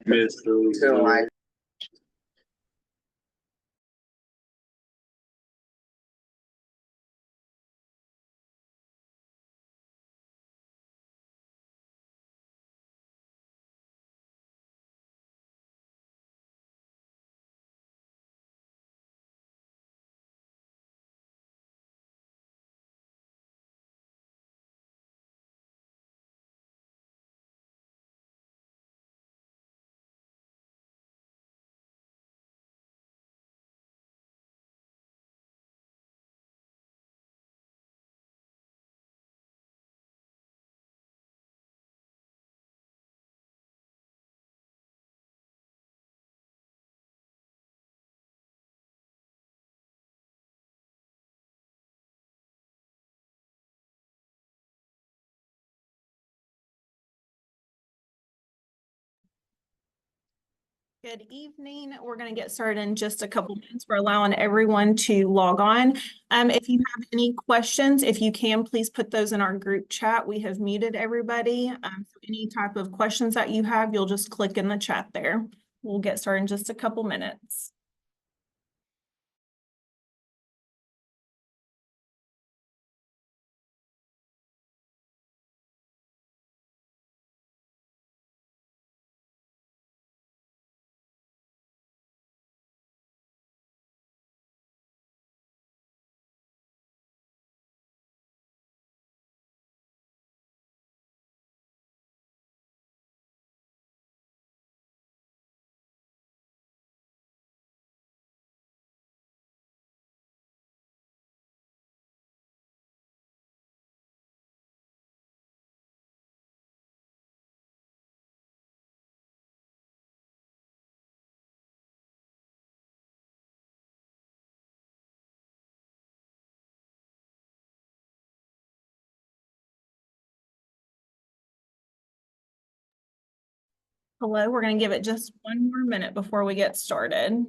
Mr. Good evening. We're going to get started in just a couple minutes. We're allowing everyone to log on. If you have any questions, if you can, please put those in our group chat. We have muted everybody. So any type of questions that you have, you'll just click in the chat there. We'll get started in just a couple minutes. Hello, we're going to give it just one more minute before we get started.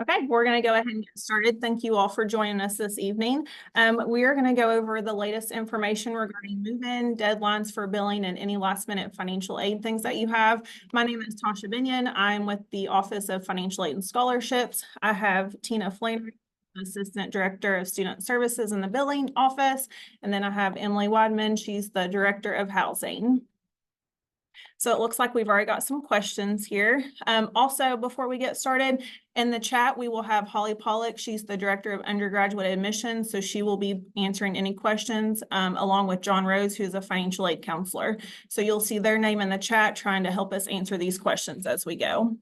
Okay, we're going to go ahead and get started. Thank you all for joining us this evening. We are going to go over the latest information regarding move-in, deadlines for billing, and any last-minute financial aid things that you have. My name is Tasha Binion. I'm with the Office of Financial Aid and Scholarships. I have Tina Flannery, Assistant Director of Student Services in the billing office. And then I have Emily Wadman. She's the Director of Housing. So it looks like we've already got some questions here. Also, before we get started, in the chat, we will have Holly Pollock. She's the Director of Undergraduate Admissions, so she will be answering any questions, along with John Rose, who's a financial aid counselor. So you'll see their name in the chat trying to help us answer these questions as we go.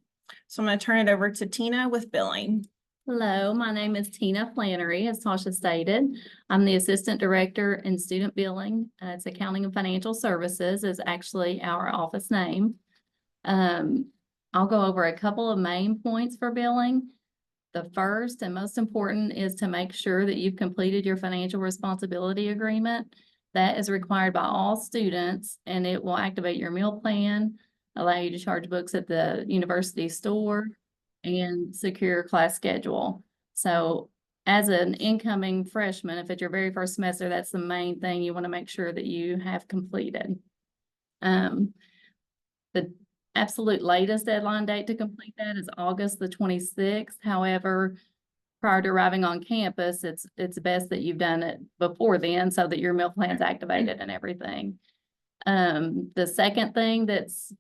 So I'm going to turn it over to Tina with billing. Hello, my name is Tina Flannery, as Tasha stated. I'm the Assistant Director in Student Billing. It's Accounting and Financial Services is actually our office name. I'll go over a couple of main points for billing. The first and most important is to make sure that you've completed your financial responsibility agreement. That is required by all students, and it will activate your meal plan, allow you to charge books at the university store, and secure class schedule. So as an incoming freshman, if it's your very first semester, that's the main thing you want to make sure that you have completed. The absolute latest deadline date to complete that is August the 26th. However, prior to arriving on campus, it's best that you've done it before then so that your meal plan's activated and everything. The second thing that's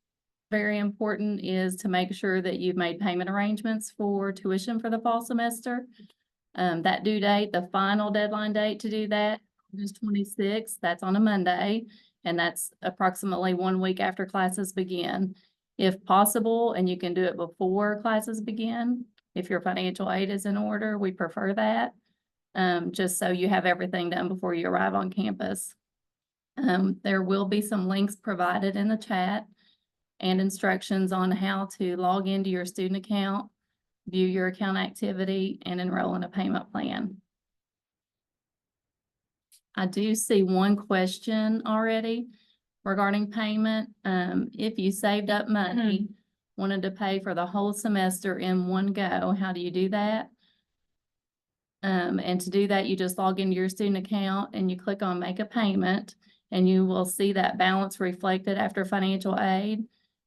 very important is to make sure that you've made payment arrangements for tuition for the fall semester. That due date, the final deadline date to do that, August 26th, that's on a Monday, and that's approximately 1 week after classes begin. If possible, and you can do it before classes begin, If your financial aid is in order, we prefer that. Just so you have everything done before you arrive on campus. There will be some links provided in the chat and instructions on how to log into your student account, view your account activity, and enroll in a payment plan. I do see one question already regarding payment. If you saved up money, wanted to pay for the whole semester in one go, how do you do that? And to do that, you just log into your student account and you click on make a payment, and you will see that balance reflected after financial aid.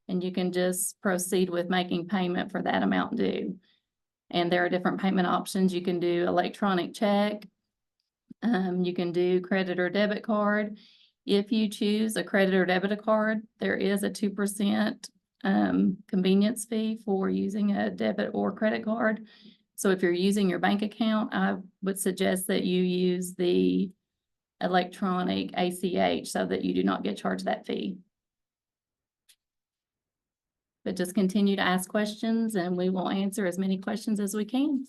And you can just proceed with making payment for that amount due. And there are different payment options. You can do electronic check. You can do credit or debit card. If you choose a credit or debit card, there is a 2% convenience fee for using a debit or credit card. So if you're using your bank account, I would suggest that you use the electronic ACH so that you do not get charged that fee. But just continue to ask questions and we will answer as many questions as we can.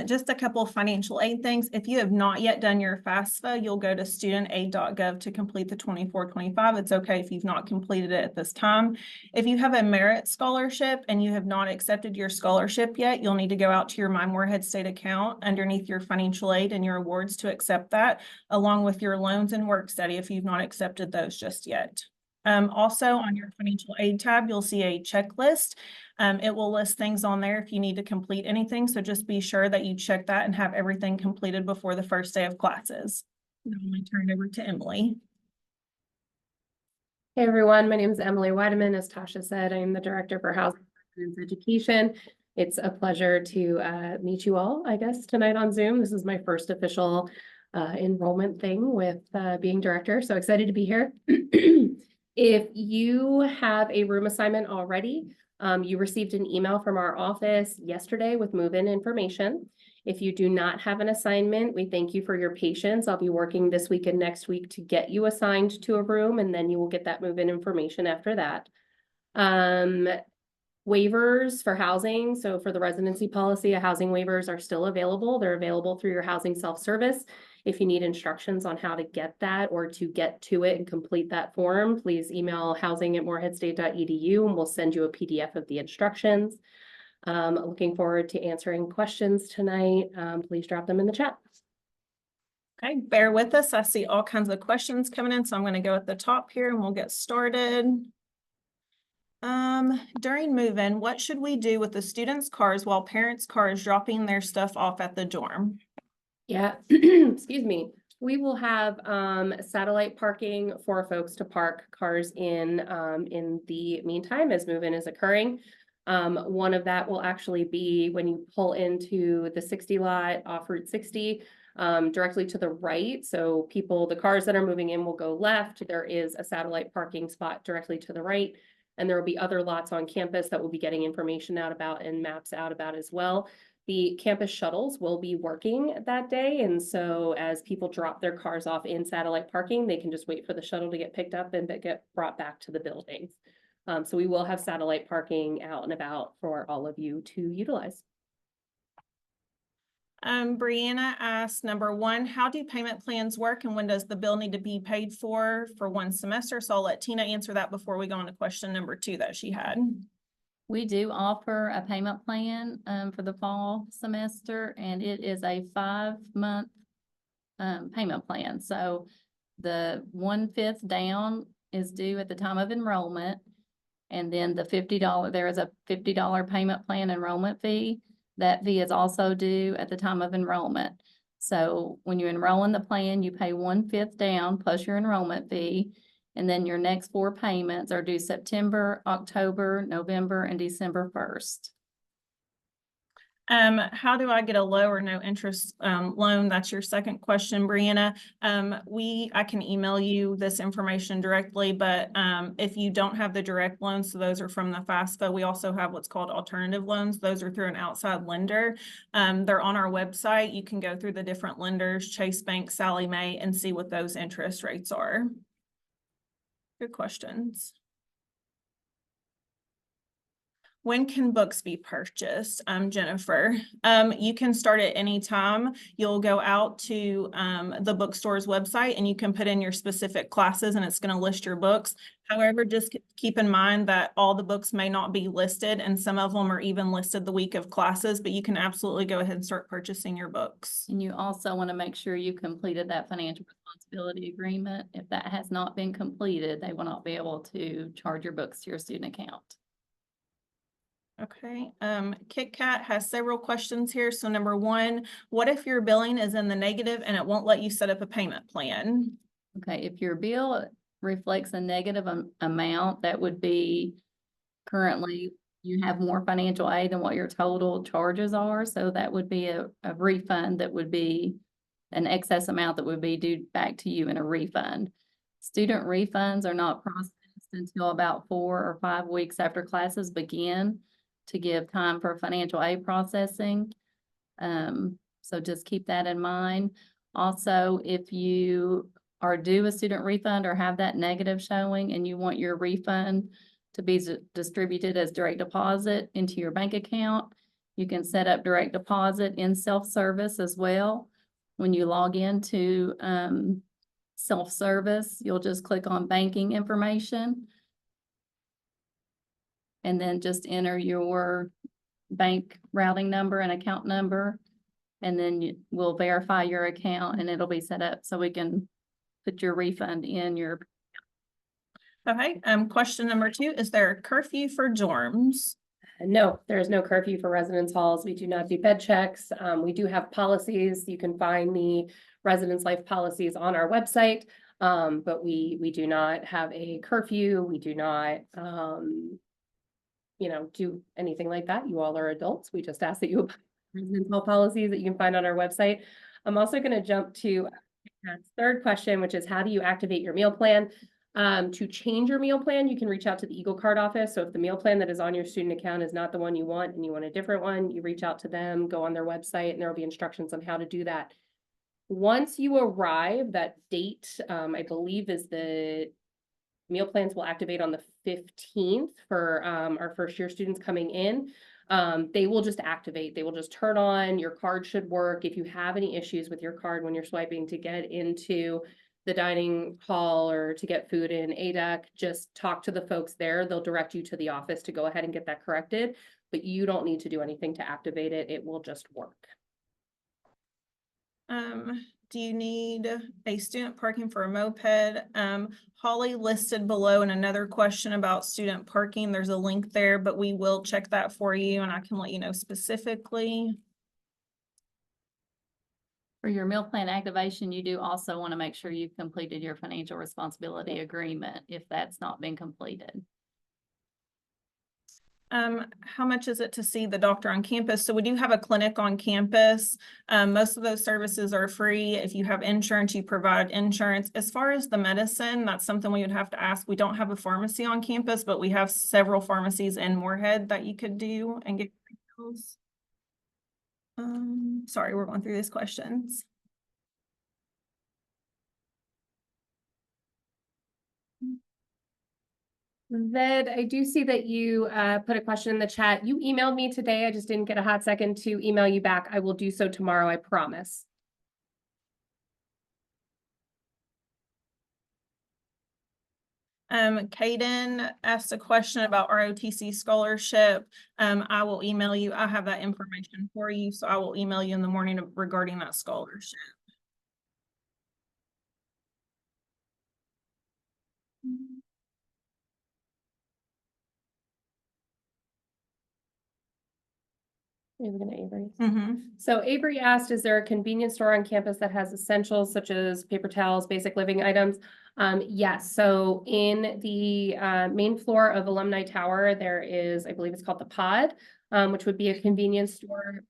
Just a couple of financial aid things. If you have not yet done your FAFSA, you'll go to studentaid.gov to complete the 24-25. It's okay if you've not completed it at this time. If you have a merit scholarship and you have not accepted your scholarship yet, you'll need to go out to your My Morehead State account underneath your financial aid and your awards to accept that, along with your loans and work study if you've not accepted those just yet. Also on your financial aid tab, you'll see a checklist. It will list things on there if you need to complete anything. So just be sure that you check that and have everything completed before the first day of classes. Now I'm going to turn it over to Emily. Hey everyone, my name is Emily Weideman. As Tasha said, I'm the Director for Housing and Education. It's a pleasure to meet you all, I guess, tonight on Zoom. This is my first official enrollment thing with being director, so excited to be here. If you have a room assignment already, you received an email from our office yesterday with move-in information. If you do not have an assignment, we thank you for your patience. I'll be working this week and next week to get you assigned to a room, and then you will get that move-in information after that. Waivers for housing. So for the residency policy, housing waivers are still available. They're available through your housing self-service. If you need instructions on how to get that or to get to it and complete that form, please email housing@moreheadstate.edu and we'll send you a PDF of the instructions. Looking forward to answering questions tonight. Please drop them in the chat. Okay, bear with us. I see all kinds of questions coming in, so I'm going to go at the top here and we'll get started. During move-in, what should we do with the students' cars while parents' cars dropping their stuff off at the dorm? Yeah, excuse me. We will have satellite parking for folks to park cars in the meantime as move-in is occurring. One of that will actually be when you pull into the 60 lot off Route 60, directly to the right. So the cars that are moving in will go left. There is a satellite parking spot directly to the right. And there will be other lots on campus that we'll be getting information out about and maps out about as well. The campus shuttles will be working that day. And so as people drop their cars off in satellite parking, they can just wait for the shuttle to get picked up and get brought back to the buildings. So we will have satellite parking out and about for all of you to utilize. Brianna asked, number one, how do payment plans work and when does the bill need to be paid for one semester? So I'll let Tina answer that before we go on to question number 2 that she had. We do offer a payment plan for the fall semester, and it is a 5-month payment plan. So the 1/5 down is due at the time of enrollment. And then the $50, there is a $50 payment plan enrollment fee. That fee is also due at the time of enrollment. So when you enroll in the plan, you pay 1/5 down plus your enrollment fee. And then your next 4 payments are due September, October, November, and December 1st. How do I get a low or no interest loan? That's your second question, Brianna. I can email you this information directly, but if you don't have the direct loans, so those are from the FAFSA, we also have what's called alternative loans. Those are through an outside lender. They're on our website. You can go through the different lenders, Chase Bank, Sallie Mae, and see what those interest rates are. Good questions. When can books be purchased? Jennifer, you can start at any time. You'll go out to the bookstore's website and you can put in your specific classes and it's going to list your books. However, just keep in mind that all the books may not be listed and some of them are even listed the week of classes, but you can absolutely go ahead and start purchasing your books. And you also want to make sure you completed that financial responsibility agreement. If that has not been completed, they will not be able to charge your books to your student account. Okay, KitKat has several questions here. So number one, what if your billing is in the negative and it won't let you set up a payment plan? Okay, if your bill reflects a negative amount, that would be currently you have more financial aid than what your total charges are. So that would be a refund that would be an excess amount that would be due back to you in a refund. Student refunds are not processed until about 4 or 5 weeks after classes begin to give time for financial aid processing. So just keep that in mind. Also, if you are due a student refund or have that negative showing and you want your refund to be distributed as direct deposit into your bank account, you can set up direct deposit in self-service as well. When you log into self-service, you'll just click on banking information and then just enter your bank routing number and account number. And then we'll verify your account and it'll be set up so we can put your refund in your. Okay, question number 2, is there a curfew for dorms? No, there is no curfew for residence halls. We do not do bed checks. We do have policies. You can find the residence life policies on our website. But we do not have a curfew. We do not, do anything like that. You all are adults. We just ask that you apply residence hall policies that you can find on our website. I'm also going to jump to Pat's third question, which is how do you activate your meal plan? To change your meal plan, you can reach out to the Eagle Card office. So if the meal plan that is on your student account is not the one you want and you want a different one, you reach out to them, go on their website, and there will be instructions on how to do that. Once you arrive, that date, I believe is the meal plans will activate on the 15th for our first year students coming in. They will just activate. They will just turn on. Your card should work. If you have any issues with your card when you're swiping to get into the dining hall or to get food in ADEC, just talk to the folks there. They'll direct you to the office to go ahead and get that corrected, but you don't need to do anything to activate it. It will just work. Do you need a student parking for a moped? Holly listed below in another question about student parking. There's a link there, but we will check that for you and I can let you know specifically. For your meal plan activation, you do also want to make sure you've completed your financial responsibility agreement if that's not been completed. How much is it to see the doctor on campus? So we do have a clinic on campus. Most of those services are free. If you have insurance, you provide insurance. As far as the medicine, that's something we would have to ask. We don't have a pharmacy on campus, but we have several pharmacies in Moorhead that you could do and get those. Sorry, we're going through these questions. Ved, I do see that you put a question in the chat. You emailed me today. I just didn't get a hot second to email you back. I will do so tomorrow, I promise. Kaden asked a question about ROTC scholarship. I will email you. I have that information for you, so I will email you in the morning regarding that scholarship. Avery. Mm-hmm. So Avery asked, is there a convenience store on campus that has essentials such as paper towels, basic living items? Yes, so in the main floor of Alumni Tower, there is, I believe it's called the Pod, which would be a convenience store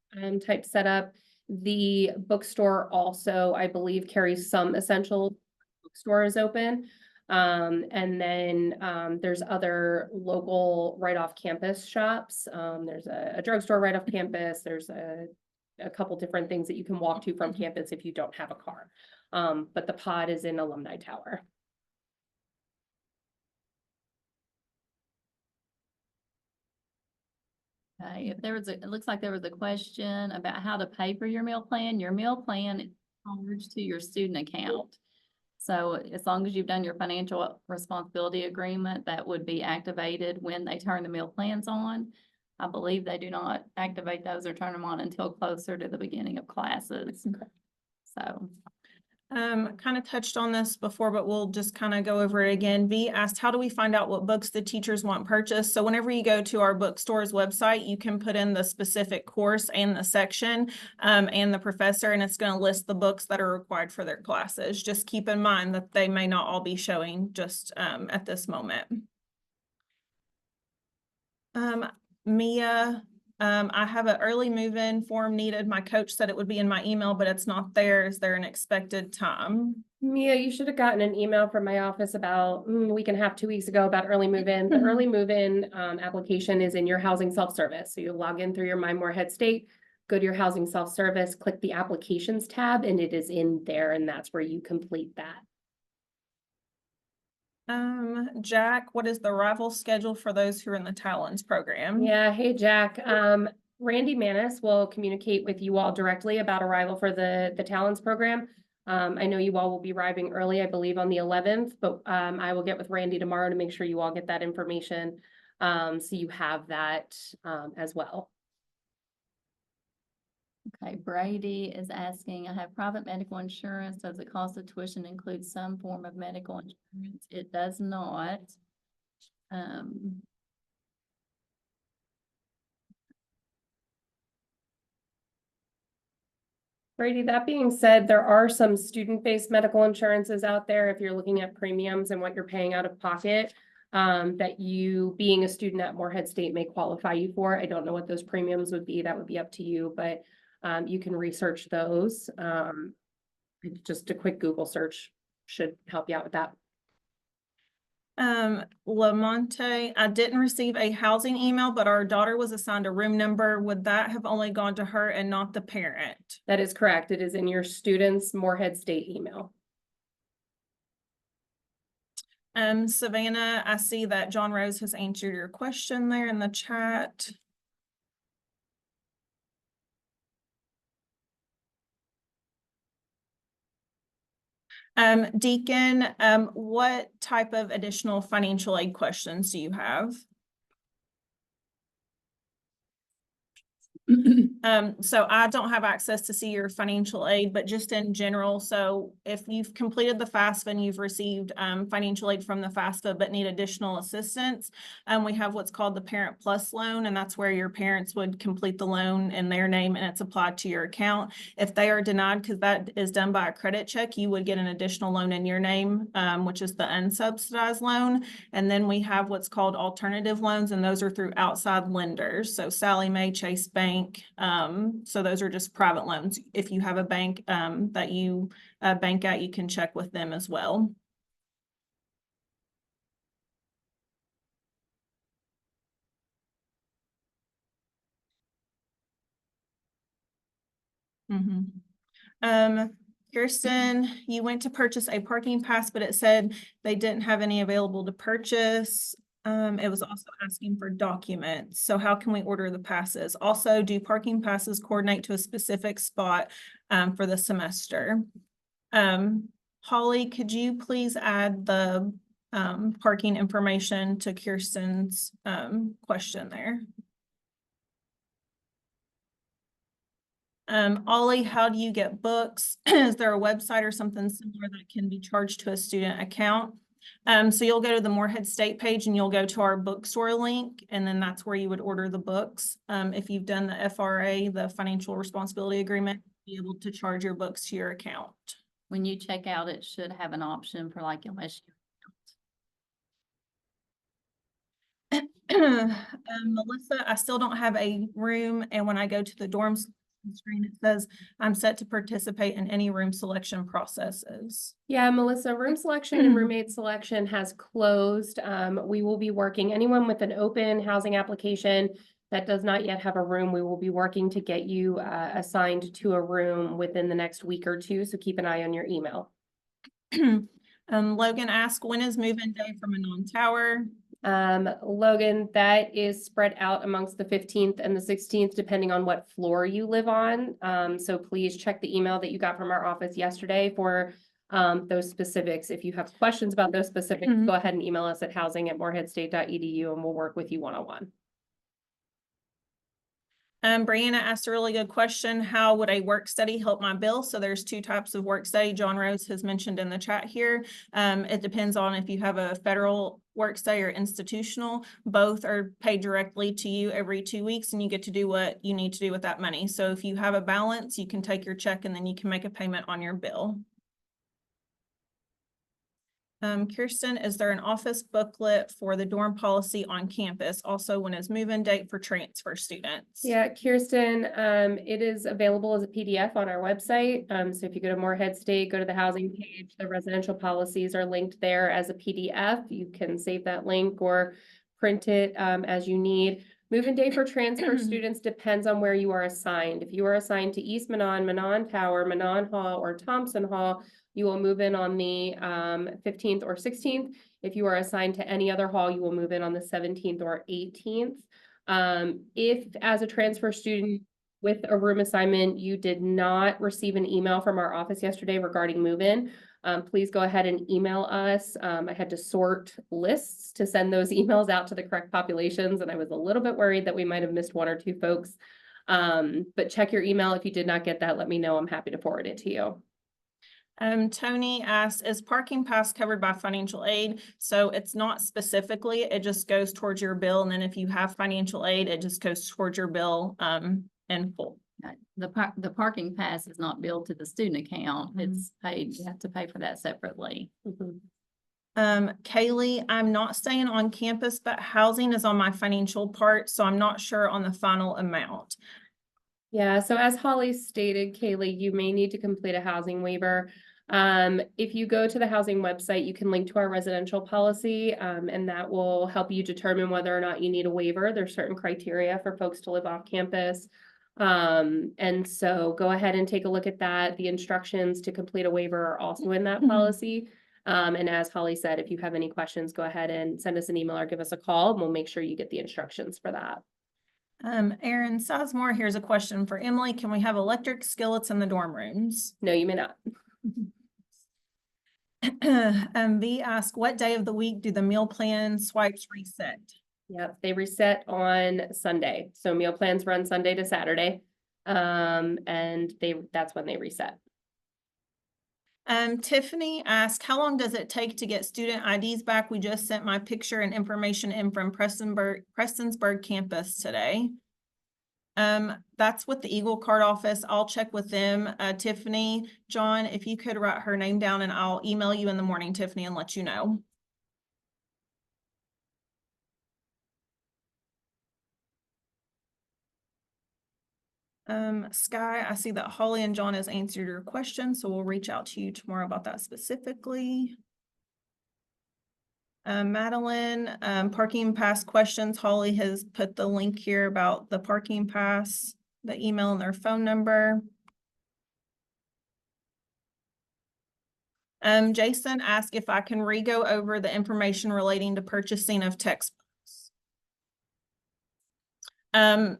type setup. The bookstore also, I believe, carries some essential bookstore is open. And then there's other local right off campus shops. There's a drugstore right off campus. There's a couple different things that you can walk to from campus if you don't have a car. But the Pod is in Alumni Tower. Okay, if there was it looks like there was a question about how to pay for your meal plan. Your meal plan is charged to your student account. So as long as you've done your financial responsibility agreement, that would be activated when they turn the meal plans on. I believe they do not activate those or turn them on until closer to the beginning of classes. So, Kind of touched on this before, but we'll just kind of go over it again. V asked, how do we find out what books the teachers want purchased? So whenever you go to our bookstore's website, you can put in the specific course and the section and the professor, and it's going to list the books that are required for their classes. Just keep in mind that they may not all be showing just at this moment. Mia, I have an early move-in form needed. My coach said it would be in my email, but it's not there. Is there an expected time? Mia, you should have gotten an email from my office about a week and a half, 2 weeks ago about early move-in. The early move-in application is in your housing self-service. So you log in through your My Morehead State, go to your housing self-service, click the applications tab, and it is in there, and that's where you complete that. Jack, what is the arrival schedule for those who are in the Talons program? Yeah, hey, Jack. Randy Manis will communicate with you all directly about arrival for the Talents program. I know you all will be arriving early, I believe on the 11th, but I will get with Randy tomorrow to make sure you all get that information. So you have that as well. okay, Brady is asking, I have private medical insurance. Does the cost of tuition include some form of medical insurance? It does not. Brady, that being said, there are some student-based medical insurances out there if you're looking at premiums and what you're paying out of pocket. That you, being a student at Morehead State, may qualify you for. I don't know what those premiums would be. That would be up to you, but you can research those. Just a quick Google search should help you out with that. Lamonte, I didn't receive a housing email, but our daughter was assigned a room number. Would that have only gone to her and not the parent? That is correct. It is in your student's Morehead State email. Savannah, I see that John Rose has answered your question there in the chat. Deacon, what type of additional financial aid questions do you have? So I don't have access to see your financial aid, but just in general, so if you've completed the FAFSA and you've received financial aid from the FAFSA but need additional assistance, we have what's called the Parent Plus loan, and that's where your parents would complete the loan in their name and it's applied to your account. If they are denied, because that is done by a credit check, you would get an additional loan in your name, which is the unsubsidized loan. And then we have what's called alternative loans, and those are through outside lenders. So Sallie Mae, Chase Bank. So those are just private loans. If you have a bank that you bank at, you can check with them as well. Kirsten, you went to purchase a parking pass, but it said they didn't have any available to purchase. It was also asking for documents. So how can we order the passes? Also, do parking passes coordinate to a specific spot for the semester? Holly, could you please add the parking information to Kirsten's question there? Ollie, how do you get books? Is there a website or something similar that can be charged to a student account? So you'll go to the Morehead State page and you'll go to our bookstore link, and then that's where you would order the books. If you've done the FRA, the Financial Responsibility Agreement, you'll be able to charge your books to your account. When you check out, it should have an option for like unless you. Melissa, I still don't have a room, and when I go to the dorms screen, it says I'm set to participate in any room selection processes. Yeah, Melissa, room selection and roommate selection has closed. We will be working, anyone with an open housing application that does not yet have a room, we will be working to get you assigned to a room within the next week or two. So keep an eye on your email. Logan asked, when is move-in day from Anon Tower? Logan, that is spread out amongst the 15th and the 16th, depending on what floor you live on. So please check the email that you got from our office yesterday for those specifics. If you have questions about those specifics, Mhm. go ahead and email us at housing@moreheadstate.edu and we'll work with you one-on-one. Brianna asked a really good question. How would a work study help my bill? So there's two types of work study. John Rose has mentioned in the chat here. It depends on if you have a federal work study or institutional. Both are paid directly to you every 2 weeks and you get to do what you need to do with that money. So if you have a balance, you can take your check and then you can make a payment on your bill. Kirsten, is there an office booklet for the dorm policy on campus? Also, when is move-in date for transfer students? Yeah, Kirsten, it is available as a PDF on our website. So if you go to Morehead State, go to the housing page, the residential policies are linked there as a PDF. You can save that link or print it as you need. Move-in day for transfer students depends on where you are assigned. If you are assigned to East Manon, Manon Tower, Manon Hall, or Thompson Hall, you will move in on the 15th or 16th. If you are assigned to any other hall, you will move in on the 17th or 18th. If as a transfer student with a room assignment, you did not receive an email from our office yesterday regarding move-in, please go ahead and email us. I had to sort lists to send those emails out to the correct populations, and I was a little bit worried that we might have missed one or two folks. But check your email. If you did not get that, let me know. I'm happy to forward it to you. Tony asked, is parking pass covered by financial aid? So it's not specifically, it just goes towards your bill. And then if you have financial aid, it just goes towards your bill in full. The parking pass is not billed to the student account. Mhm. It's paid, you have to pay for that separately. Kaylee, I'm not staying on campus, but housing is on my financial part, so I'm not sure on the final amount. Yeah, so as Holly stated, Kaylee, you may need to complete a housing waiver. If you go to the housing website, you can link to our residential policy, and that will help you determine whether or not you need a waiver. There's certain criteria for folks to live off campus. And so go ahead and take a look at that. The instructions to complete a waiver are also in that policy. And as Holly said, if you have any questions, go ahead and send us an email or give us a call, and we'll make sure you get the instructions for that. Aaron Sizemore, here's a question for Emily. Can we have electric skillets in the dorm rooms? No, you may not. V asked, what day of the week do the meal plan swipes reset? Yep, they reset on Sunday. So meal plans run Sunday to Saturday. And that's when they reset. Tiffany asked, how long does it take to get student IDs back? We just sent my picture and information in from Prestonsburg campus today. That's with the Eagle Card office. I'll check with them. Tiffany, John, if you could write her name down and I'll email you in the morning, Tiffany, and let you know. Sky, I see that Holly and John has answered your question, so we'll reach out to you tomorrow about that specifically. Madeline, parking pass questions. Holly has put the link here about the parking pass, the email and their phone number. Jason asked if I can re-go over the information relating to purchasing of textbooks.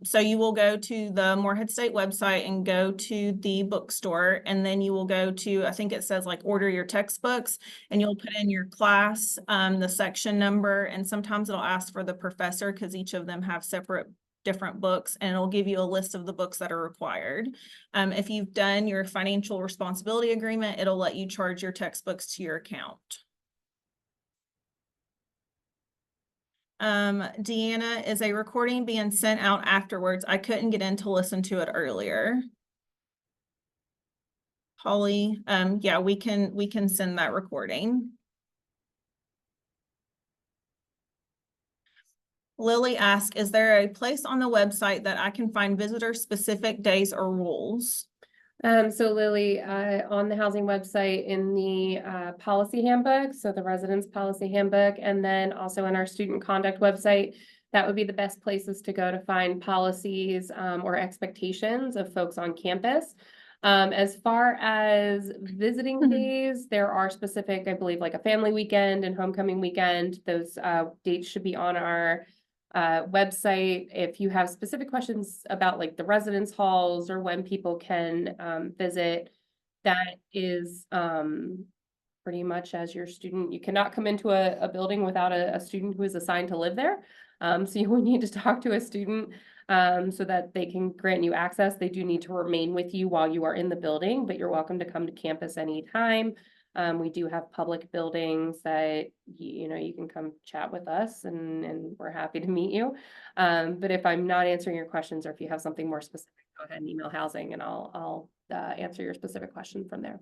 So you will go to the Morehead State website and go to the bookstore, and then you will go to, I think it says like order your textbooks, and you'll put in your class, the section number, and sometimes it'll ask for the professor because each of them have separate different books, and it'll give you a list of the books that are required. If you've done your financial responsibility agreement, it'll let you charge your textbooks to your account. Deanna, is a recording being sent out afterwards? I couldn't get in to listen to it earlier. Holly, yeah, we can send that recording. Lily asked, is there a place on the website that I can find visitor specific days or rules? So Lily, on the housing website in the policy handbook, so the residence policy handbook, and then also in our student conduct website, that would be the best places to go to find policies or expectations of folks on campus. As far as visiting days, there are specific, I believe, like a family weekend and homecoming weekend. Those dates should be on our website. If you have specific questions about like the residence halls or when people can visit, that is pretty much as your student. You cannot come into a building without a student who is assigned to live there. So you will need to talk to a student so that they can grant you access. They do need to remain with you while you are in the building, but you're welcome to come to campus anytime. We do have public buildings that, you know, you can come chat with us and we're happy to meet you. But if I'm not answering your questions or if you have something more specific, go ahead and email housing and I'll answer your specific question from there.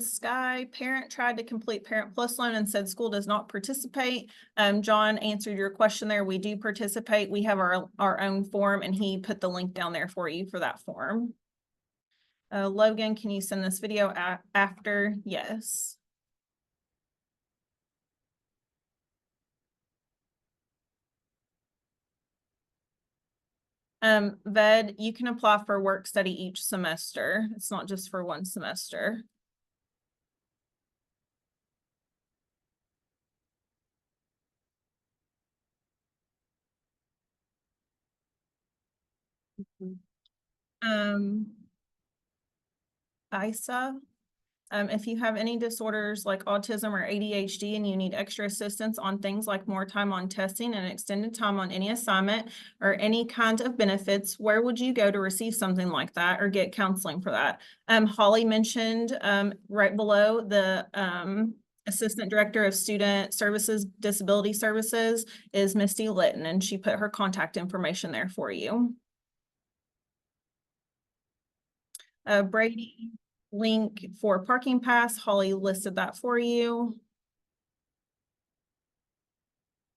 Sky, parent tried to complete Parent Plus loan and said school does not participate. John answered your question there. We do participate. We have our own form and he put the link down there for you for that form. Logan, can you send this video after? Yes. Ved, you can apply for work study each semester. It's not just for one semester. Isa, if you have any disorders like autism or ADHD and you need extra assistance on things like more time on testing and extended time on any assignment or any kind of benefits, where would you go to receive something like that or get counseling for that? Holly mentioned right below the Assistant Director of Student Services, Disability Services is Misty Litton, and she put her contact information there for you. Brady, link for parking pass. Holly listed that for you.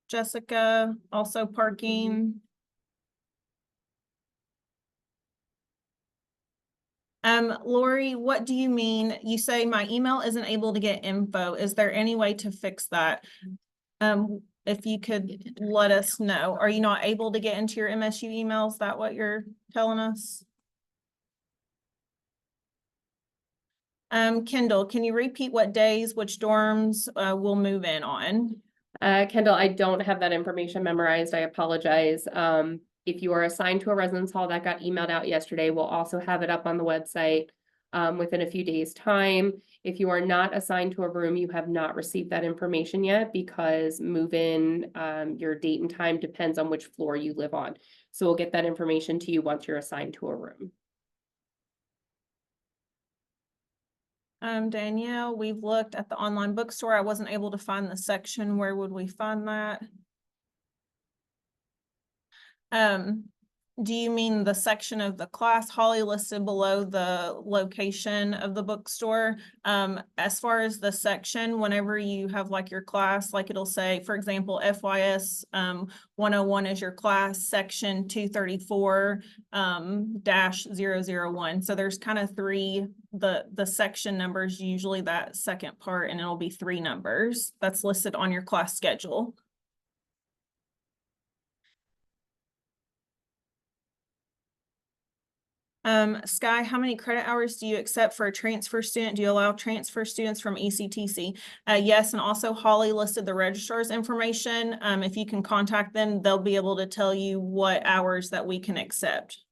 Jessica, also parking. Lori, what do you mean? You say my email isn't able to get info. Is there any way to fix that? If you could let us know. Are you not able to get into your MSU emails? Is that what you're telling us? Kendall, can you repeat what days, which dorms we'll move in on? Kendall, I don't have that information memorized. I apologize. If you are assigned to a residence hall that got emailed out yesterday, we'll also have it up on the website within a few days' time. If you are not assigned to a room, you have not received that information yet because move-in, your date and time depends on which floor you live on. So we'll get that information to you once you're assigned to a room. Danielle, we've looked at the online bookstore. I wasn't able to find the section. Where would we find that? Do you mean the section of the class? Holly listed below the location of the bookstore. As far as the section, whenever you have like your class, like it'll say, for example, FYS 101 is your class, section 234 -001. So there's kind of three, the section numbers, usually that second part, and it'll be 3 numbers that's listed on your class schedule. Sky, how many credit hours do you accept for a transfer student? Do you allow transfer students from ECTC? Yes, and also Holly listed the registrar's information. If you can contact them, they'll be able to tell you what hours that we can accept.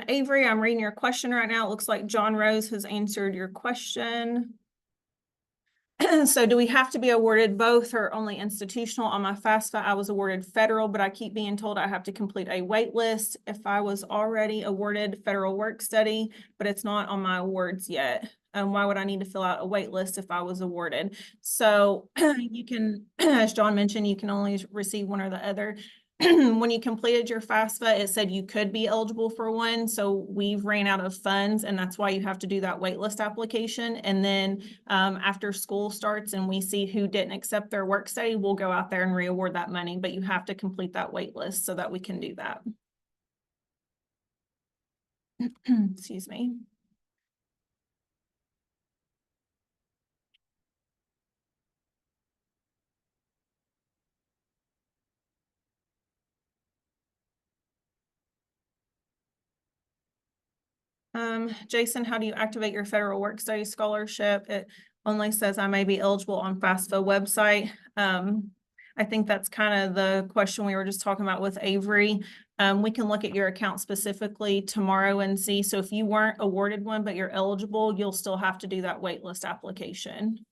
Avery, I'm reading your question right now. It looks like John Rose has answered your question. So do we have to be awarded both or only institutional? On my FAFSA, I was awarded federal, but I keep being told I have to complete a wait list if I was already awarded federal work study, but it's not on my awards yet. Why would I need to fill out a wait list if I was awarded? So you can, as John mentioned, you can only receive one or the other. When you completed your FAFSA, it said you could be eligible for one. So we've ran out of funds, and that's why you have to do that waitlist application. And then after school starts and we see who didn't accept their work study, we'll go out there and reaward that money. But you have to complete that waitlist so that we can do that. Excuse me. Jason, how do you activate your federal work study scholarship? It only says I may be eligible on FAFSA website. I think that's kind of the question we were just talking about with Avery. We can look at your account specifically tomorrow and see. So if you weren't awarded one, but you're eligible, you'll still have to do that waitlist application.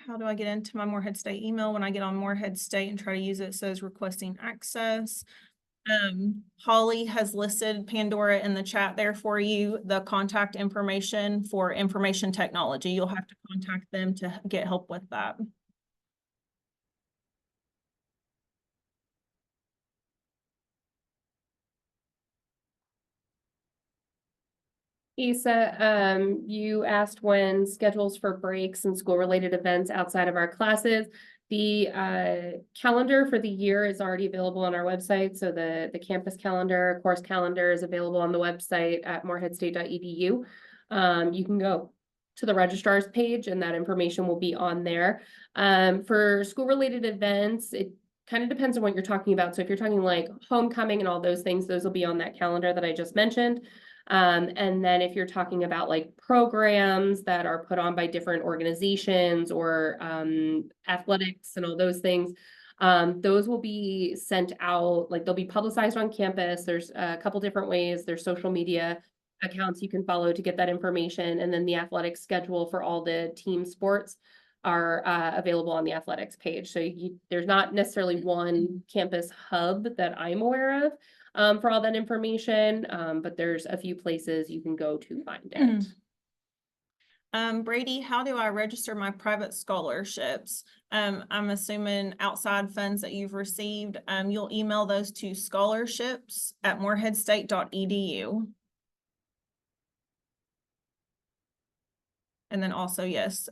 How do I get into my Morehead State email? When I get on Morehead State and try to use it, it says requesting access. Holly has listed Pandora in the chat there for you, the contact information for information technology. You'll have to contact them to get help with that. Isa, you asked when schedules for breaks and school-related events outside of our classes. The calendar for the year is already available on our website. So the campus calendar, course calendar is available on the website at moreheadstate.edu. You can go to the registrar's page and that information will be on there. For school-related events, it kind of depends on what you're talking about. So if you're talking like homecoming and all those things, those will be on that calendar that I just mentioned. And then if you're talking about like programs that are put on by different organizations or athletics and all those things, those will be sent out, like they'll be publicized on campus. There's a couple different ways. There's social media accounts you can follow to get that information. And then the athletics schedule for all the team sports are available on the athletics page. So there's not necessarily one campus hub that I'm aware of for all that information, but there's a few places you can go to find it. Brady, how do I register my private scholarships? I'm assuming outside funds that you've received, you'll email those to scholarships@moreheadstate.edu. And then also, yes,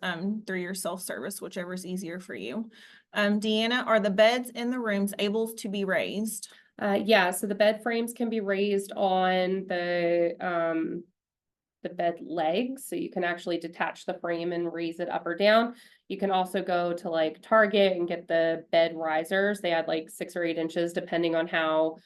through your self-service, whichever is easier for you. Deanna, are the beds in the rooms able to be raised? Yeah, so the bed frames can be raised on the bed legs, so you can actually detach the frame and raise it up or down. You can also go to like Target and get the bed risers. They add like 6 or 8 inches depending on how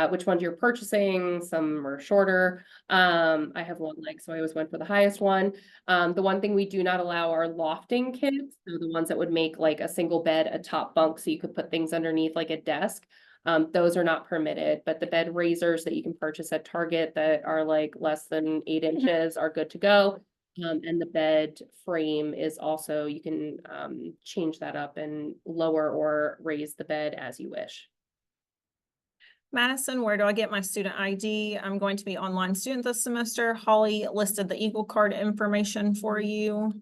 which ones you're purchasing. Some are shorter. I have one leg, so I always went for the highest one. The one thing we do not allow are lofting kits, so the ones that would make like a single bed a top bunk so you could put things underneath like a desk. Those are not permitted, but the bed raisers that you can purchase at Target that are like less than 8 inches are good to go. And the bed frame is also, you can change that up and lower or raise the bed as you wish. Madison, where do I get my student ID? I'm going to be online student this semester. Holly listed the Eagle Card information for you.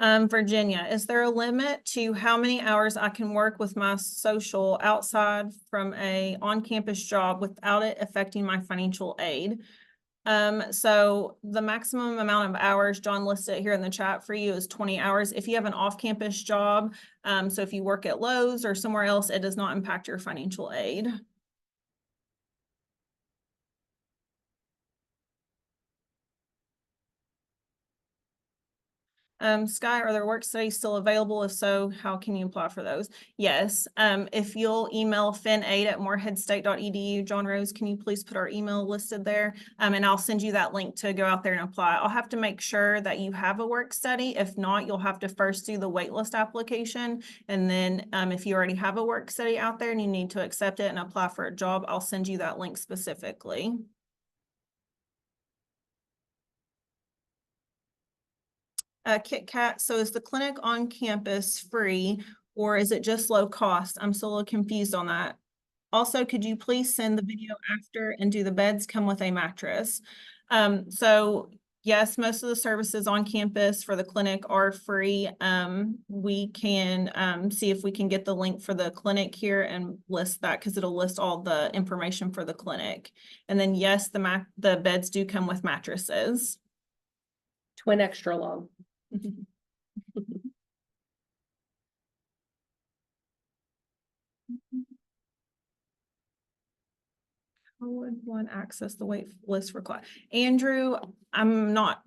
Virginia, is there a limit to how many hours I can work with my social outside from a on-campus job without it affecting my financial aid? So the maximum amount of hours John listed here in the chat for you is 20 hours. If you have an off-campus job, so if you work at Lowe's or somewhere else, it does not impact your financial aid. Sky, are there work studies still available? If so, how can you apply for those? Yes. If you'll email fin8@moreheadstate.edu, John Rose, can you please put our email listed there? And I'll send you that link to go out there and apply. I'll have to make sure that you have a work study. If not, you'll have to first do the waitlist application. And then if you already have a work study out there and you need to accept it and apply for a job, I'll send you that link specifically. Kit Kat, so is the clinic on campus free or is it just low cost? I'm still a little confused on that. Also, could you please send the video after and do the beds come with a mattress? So yes, most of the services on campus for the clinic are free. We can see if we can get the link for the clinic here and list that because it'll list all the information for the clinic. And then yes, the beds do come with mattresses. Twin extra long. How would one access the wait list for class? Andrew, I'm not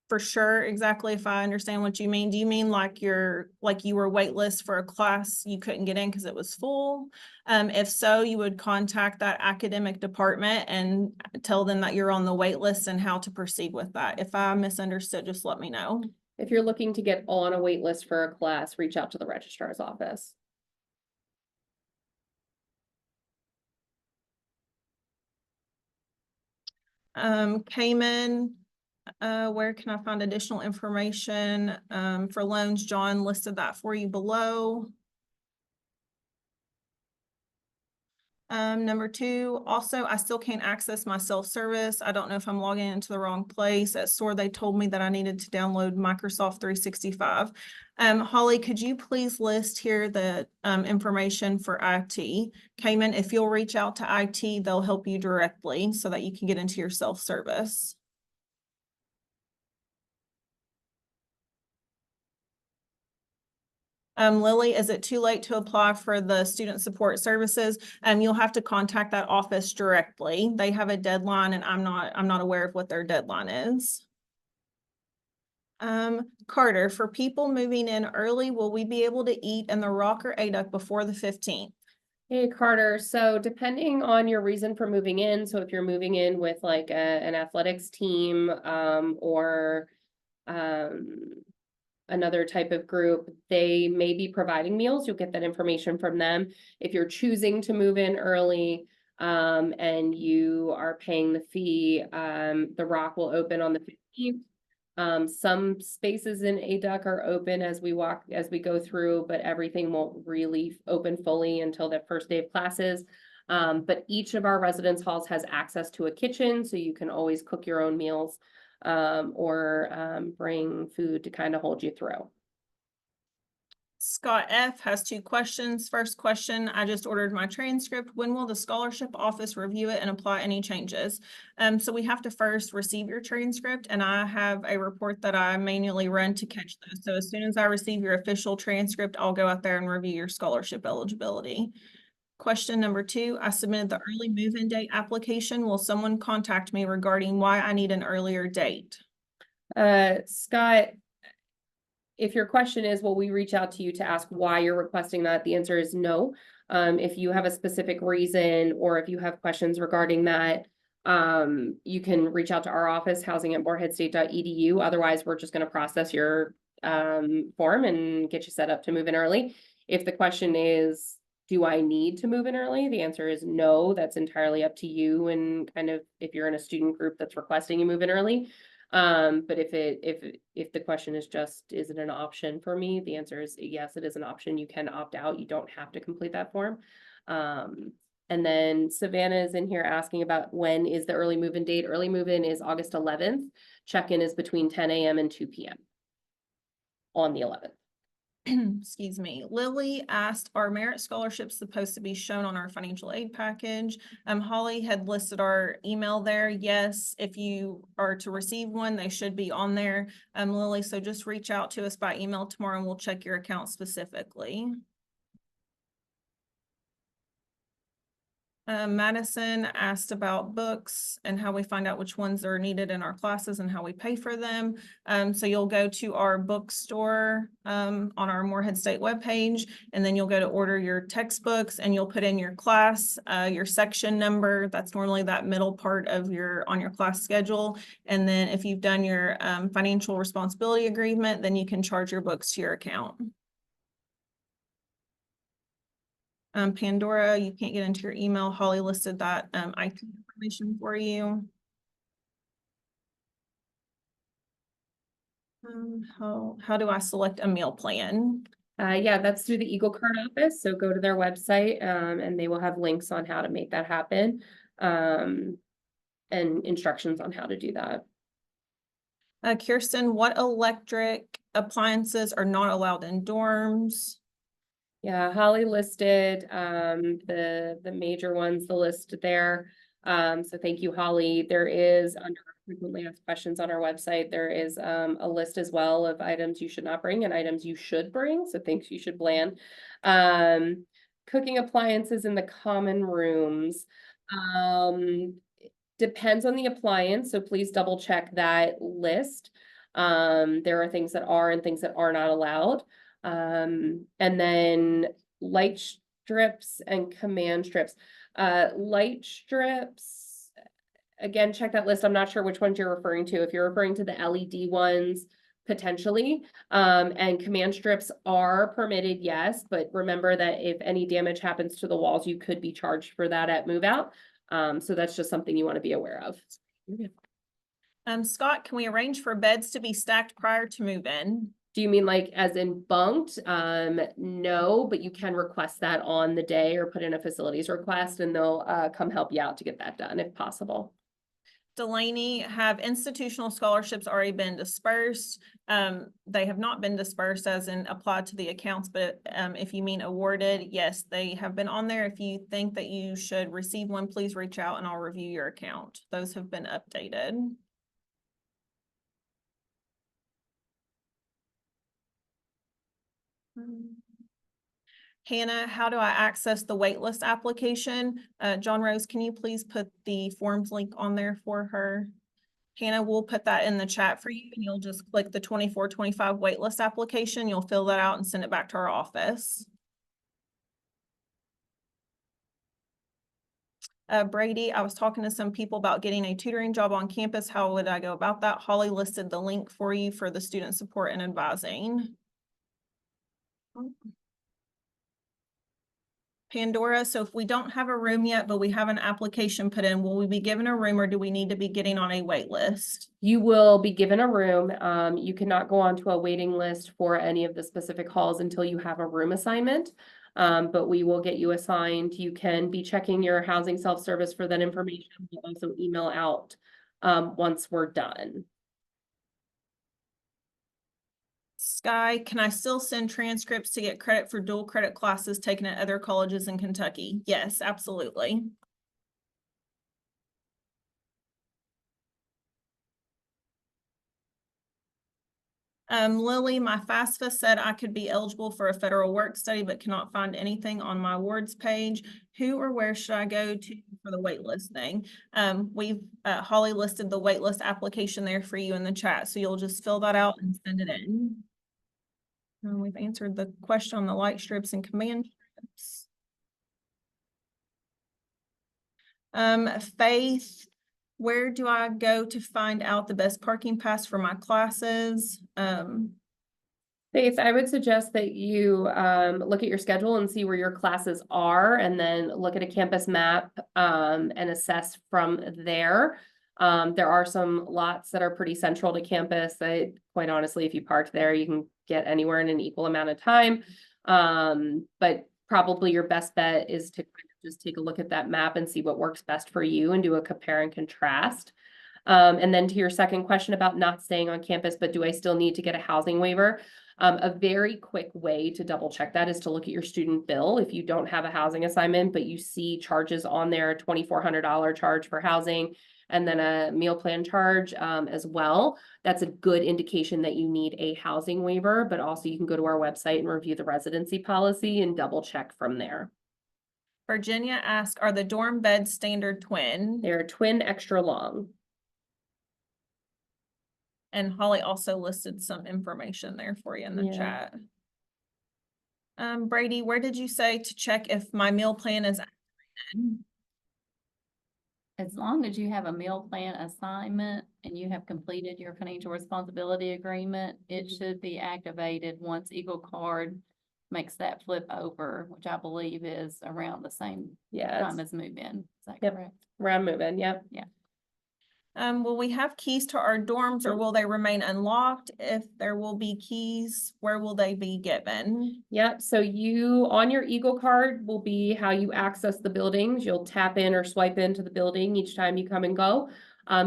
for sure exactly if I understand what you mean. Do you mean like you were waitlist for a class you couldn't get in because it was full? If so, you would contact that academic department and tell them that you're on the wait list and how to proceed with that. If I misunderstood, just let me know. If you're looking to get on a wait list for a class, reach out to the registrar's office. Cayman, where can I find additional information? For loans, John listed that for you below. Number 2, also, I still can't access my self-service. I don't know if I'm logging into the wrong place. At SOAR, they told me that I needed to download Microsoft 365. Holly, could you please list here the information for IT? Cayman, if you'll reach out to IT, they'll help you directly so that you can get into your self-service. Lily, is it too late to apply for the student support services? You'll have to contact that office directly. They have a deadline and I'm not aware of what their deadline is. Carter, for people moving in early, will we be able to eat in the Rocker ADUC before the 15th? Hey Carter, so depending on your reason for moving in, so if you're moving in with like an athletics team, or another type of group, they may be providing meals. You'll get that information from them. If you're choosing to move in early, and you are paying the fee, the Rock will open on the 15th. Some spaces in ADUC are open as we go through, but everything won't really open fully until the first day of classes. But each of our residence halls has access to a kitchen, so you can always cook your own meals, or bring food to kind of hold you through. Scott F has 2 questions. First question, I just ordered my transcript. When will the scholarship office review it and apply any changes? So we have to first receive your transcript, and I have a report that I manually run to catch those. So as soon as I receive your official transcript, I'll go out there and review your scholarship eligibility. Question number 2, I submitted the early move-in date application. Will someone contact me regarding why I need an earlier date? Scott, if your question is, will we reach out to you to ask why you're requesting that? The answer is no. If you have a specific reason, or if you have questions regarding that, you can reach out to our office, housing@moreheadstate.edu. Otherwise, we're just going to process your form and get you set up to move in early. If the question is, do I need to move in early? The answer is no. That's entirely up to you, and kind of if you're in a student group that's requesting you move in early. But if the question is just, is it an option for me? The answer is yes, it is an option. You can opt out. You don't have to complete that form. And then Savannah is in here asking about when is the early move-in date. Early move-in is August 11th. Check-in is between 10 a.m. and 2 p.m. on the 11th. Excuse me. Lily asked, are merit scholarships supposed to be shown on our financial aid package? Holly had listed our email there. Yes, if you are to receive one, they should be on there. Lily, so just reach out to us by email tomorrow and we'll check your account specifically. Madison asked about books and how we find out which ones are needed in our classes and how we pay for them. So you'll go to our bookstore on our Morehead State webpage, and then you'll go to order your textbooks, and you'll put in your class, your section number. That's normally that middle part of on your class schedule. And then if you've done your financial responsibility agreement, then you can charge your books to your account. Pandora, you can't get into your email. Holly listed that IT information for you. How do I select a meal plan? Yeah, that's through the Eagle Card office. So go to their website, and they will have links on how to make that happen, and instructions on how to do that. Kirsten, what electric appliances are not allowed in dorms? Yeah, Holly listed the major ones, the list there. So thank you, Holly. There is, under frequently asked questions on our website, there is a list as well of items you should not bring and items you should bring, so things you should plan. Cooking appliances in the common rooms. Depends on the appliance, so please double check that list. There are things that are and things that are not allowed. And then light strips and command strips. Light strips, again, check that list. I'm not sure which ones you're referring to. If you're referring to the LED ones, potentially. And command strips are permitted, yes, but remember that if any damage happens to the walls, you could be charged for that at move out. So that's just something you want to be aware of. Scott, can we arrange for beds to be stacked prior to move-in? Do you mean like as in bunked? No, but you can request that on the day or put in a facilities request and they'll come help you out to get that done if possible. Delaney, have institutional scholarships already been dispersed? They have not been dispersed as in applied to the accounts, but if you mean awarded, yes, they have been on there. If you think that you should receive one, please reach out and I'll review your account. Those have been updated. Hannah, how do I access the waitlist application? John Rose, can you please put the forms link on there for her? Hannah, we'll put that in the chat for you and you'll just click the 24-25 waitlist application. You'll fill that out and send it back to our office. Brady, I was talking to some people about getting a tutoring job on campus. How would I go about that? Holly listed the link for you for the student support and advising. Pandora, so if we don't have a room yet, but we have an application put in, will we be given a room or do we need to be getting on a wait list? You will be given a room. You cannot go onto a waiting list for any of the specific halls until you have a room assignment. But we will get you assigned. You can be checking your housing self-service for that information. We'll also email out once we're done. Sky, can I still send transcripts to get credit for dual credit classes taken at other colleges in Kentucky? Yes, absolutely. Lily, my FAFSA said I could be eligible for a federal work study, but cannot find anything on my awards page. Who or where should I go to for the waitlist thing? We've Holly listed the waitlist application there for you in the chat, so you'll just fill that out and send it in. We've answered the question on the light strips and command strips. Faith, where do I go to find out the best parking pass for my classes? Faith, I would suggest that you look at your schedule and see where your classes are and then look at a campus map and assess from there. There are some lots that are pretty central to campus that quite honestly, if you park there, you can get anywhere in an equal amount of time. But probably your best bet is to just take a look at that map and see what works best for you and do a compare and contrast. And then to your second question about not staying on campus, but do I still need to get a housing waiver? A very quick way to double check that is to look at your student bill. If you don't have a housing assignment, but you see charges on there, $2,400 charge for housing, and then a meal plan charge as well. That's a good indication that you need a housing waiver, but also you can go to our website and review the residency policy and double check from there. Virginia asked, are the dorm beds standard twin? They're twin extra long. And Holly also listed some information there for you in the Yeah. chat. Brady, where did you say to check if my meal plan is activated? As long as you have a meal plan assignment and you have completed your financial responsibility agreement, it should be activated once Eagle Card makes that flip over, which I believe is around the same time as move in. Is that Yep. correct? Around move-in, yep. Yeah. Will we have keys to our dorms or will they remain unlocked? If there will be keys, where will they be given? Yep, so you, on your Eagle card will be how you access the buildings. You'll tap in or swipe into the building each time you come and go.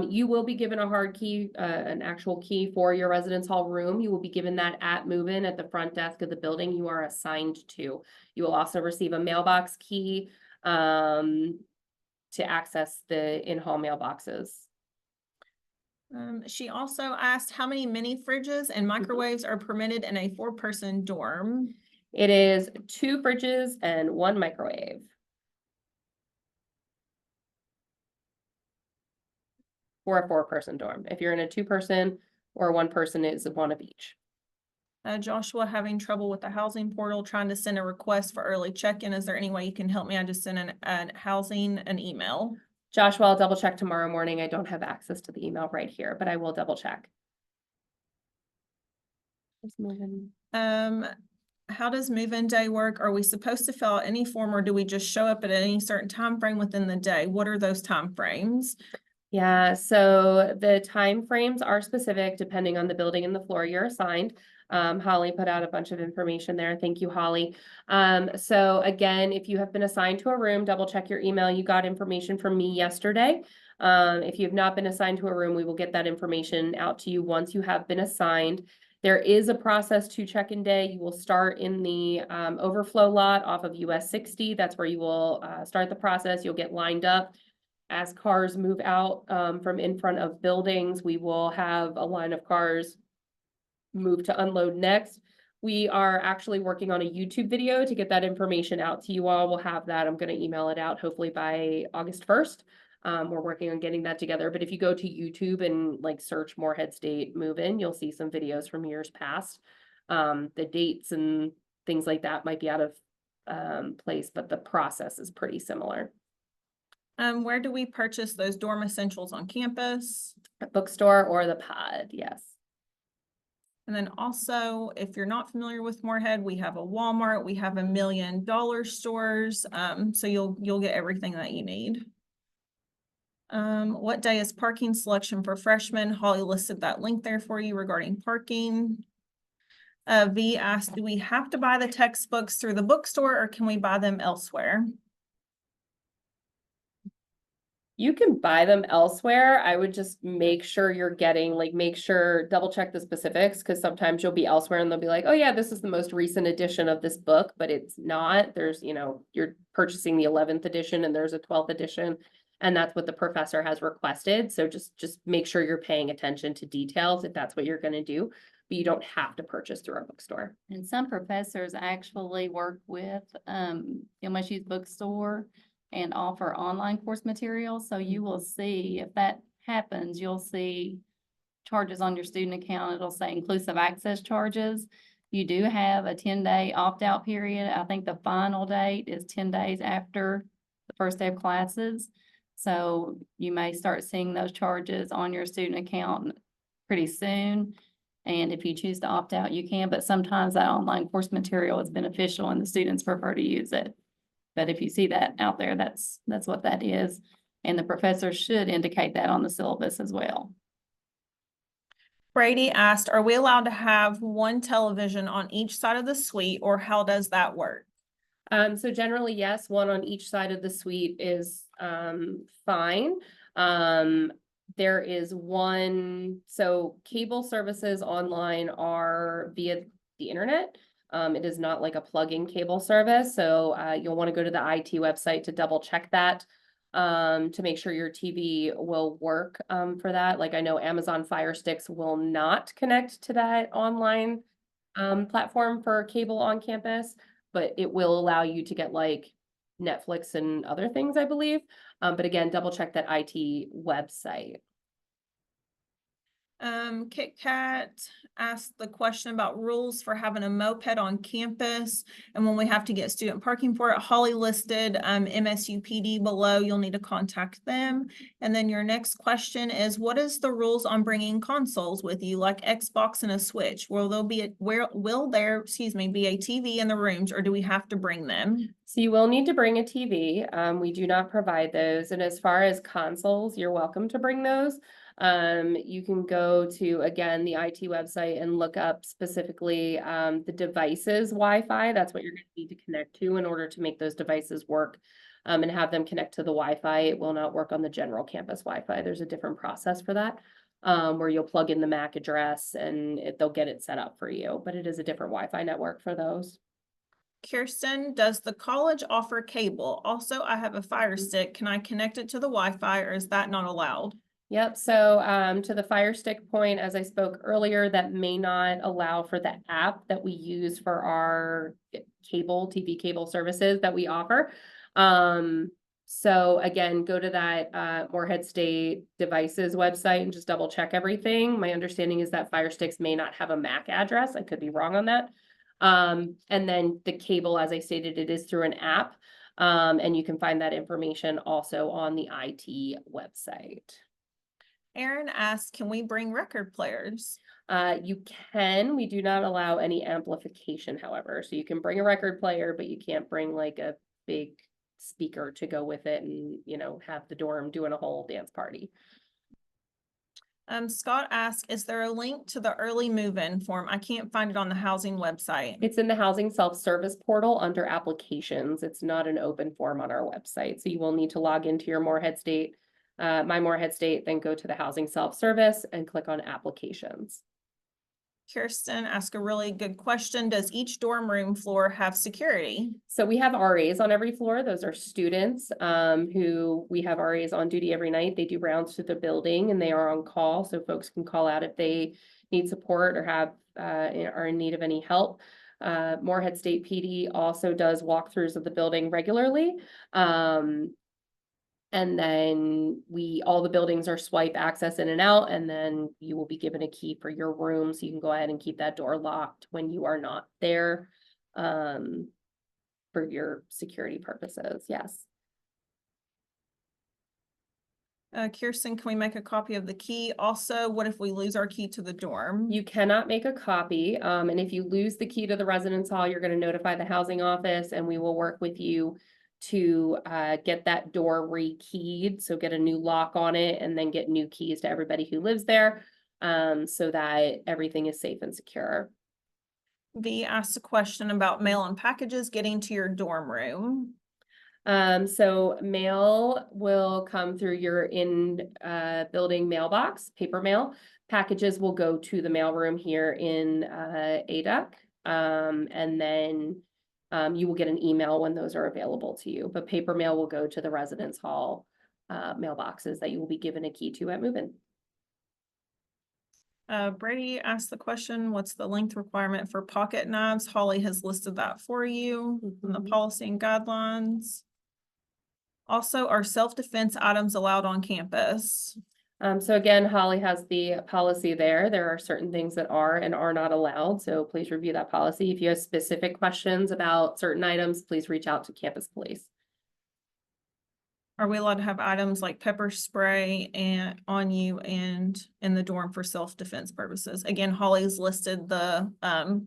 You will be given a hard key, an actual key for your residence hall room. You will be given that at move-in at the front desk of the building you are assigned to. You will also receive a mailbox key to access the in-hall mailboxes. She also asked how many mini fridges and microwaves are permitted in a 4-person dorm. It is 2 fridges and 1 microwave. For a 4-person dorm. If you're in a 2-person, or one person is one of each. Joshua, having trouble with the housing portal, trying to send a request for early check-in. Is there any way you can help me? I just sent an housing an email. Joshua, I'll double check tomorrow morning. I don't have access to the email right here, but I will double check. Just moving. How does move-in day work? Are we supposed to fill out any form, or do we just show up at any certain time frame within the day? What are those time frames? Yeah, so the time frames are specific depending on the building and the floor you're assigned. Holly put out a bunch of information there. Thank you, Holly. So again, if you have been assigned to a room, double check your email. You got information from me yesterday. If you have not been assigned to a room, we will get that information out to you once you have been assigned. There is a process to check-in day. You will start in the overflow lot off of US 60. That's where you will start the process. You'll get lined up. As cars move out from in front of buildings, we will have a line of cars move to unload next. We are actually working on a YouTube video to get that information out to you all. We'll have that. I'm going to email it out hopefully by August 1st. We're working on getting that together. But if you go to YouTube and like search Morehead State Move In, you'll see some videos from years past. The dates and things like that might be out of place, but the process is pretty similar. Where do we purchase those dorm essentials on campus? Bookstore or the pod, yes. And then also, if you're not familiar with Morehead, we have a Walmart, we have $1 million stores. So you'll get everything that you need. What day is parking selection for freshmen? Holly listed that link there for you regarding parking. V asked, do we have to buy the textbooks through the bookstore or can we buy them elsewhere? You can buy them elsewhere. I would just make sure you're getting, double check the specifics, because sometimes you'll be elsewhere and they'll be like, oh yeah, this is the most recent edition of this book, but it's not. There's, you're purchasing the 11th edition and there's a 12th edition, and that's what the professor has requested. So just make sure you're paying attention to details if that's what you're going to do, but you don't have to purchase through our bookstore. And some professors actually work with MSU's bookstore and offer online course materials. So you will see, if that happens, you'll see charges on your student account. It'll say inclusive access charges. You do have a 10-day opt-out period. I think the final date is 10 days after the first day of classes. So you may start seeing those charges on your student account pretty soon. And if you choose to opt out, you can, but sometimes that online course material is beneficial and the students prefer to use it. But if you see that out there, that's what that is. And the professor should indicate that on the syllabus as well. Brady asked, are we allowed to have one television on each side of the suite, or how does that work? So generally, yes, one on each side of the suite is fine. There is one, so cable services online are via the internet. It is not like a plug-in cable service, so you'll want to go to the IT website to double check that to make sure your TV will work for that. Like I know Amazon Fire Sticks will not connect to that online platform for cable on campus, but it will allow you to get like Netflix and other things, I believe. But again, double check that IT website. Kit Kat asked the question about rules for having a moped on campus and when we have to get student parking for it. Holly listed MSU PD below. You'll need to contact them. And then your next question is, what is the rules on bringing consoles with you, like Xbox and a Switch? Will there be a TV in the rooms, or do we have to bring them? So you will need to bring a TV. We do not provide those. And as far as consoles, you're welcome to bring those. You can go to, again, the IT website and look up specifically the devices Wi-Fi. That's what you're going to need to connect to in order to make those devices work and have them connect to the Wi-Fi. It will not work on the general campus Wi-Fi. There's a different process for that where you'll plug in the MAC address and they'll get it set up for you. But it is a different Wi-Fi network for those. Kirsten, does the college offer cable? Also, I have a Fire Stick. Can I connect it to the Wi-Fi, or is that not allowed? Yep, so to the Fire Stick point, as I spoke earlier, that may not allow for the app that we use for our TV cable services that we offer. So again, go to that Morehead State Devices website and just double check everything. My understanding is that Fire Sticks may not have a MAC address. I could be wrong on that. And then the cable, as I stated, it is through an app. And you can find that information also on the IT website. Aaron asked, can we bring record players? You can, we do not allow any amplification, however, so you can bring a record player, but you can't bring like a big speaker to go with it and, you know, have the dorm doing a whole dance party. Scott asked, is there a link to the early move-in form? I can't find it on the housing website. It's in the housing self-service portal under applications. It's not an open form on our website, so you will need to log into your Morehead State, My Morehead State, then go to the housing self-service and click on applications. Kirsten asked a really good question. Does each dorm room floor have security? So we have RAs on every floor. Those are students who we have RAs on duty every night. They do rounds through the building and they are on call. So folks can call out if they need support or have are in need of any help. Morehead State PD also does walkthroughs of the building regularly. And then all the buildings are swipe access in and out, and then you will be given a key for your room, so you can go ahead and keep that door locked when you are not there, for your security purposes, yes. Kirsten, can we make a copy of the key? Also, what if we lose our key to the dorm? You cannot make a copy, and if you lose the key to the residence hall, you're gonna notify the housing office, and we will work with you to get that door rekeyed, so get a new lock on it and then get new keys to everybody who lives there, so that everything is safe and secure. V asked a question about mail and packages getting to your dorm room. So mail will come through your building mailbox, paper mail. Packages will go to the mailroom here in ADUC. And then you will get an email when those are available to you, but paper mail will go to the residence hall mailboxes that you will be given a key to at move-in. Brady asked the question, what's the length requirement for pocket knives? Holly has listed that for you in the policy and guidelines. Also, are self-defense items allowed on campus? So again, Holly has the policy there. There are certain things that are and are not allowed, so please review that policy. If you have specific questions about certain items, please reach out to campus police. Are we allowed to have items like pepper spray on you and in the dorm for self-defense purposes? Again, Holly's listed the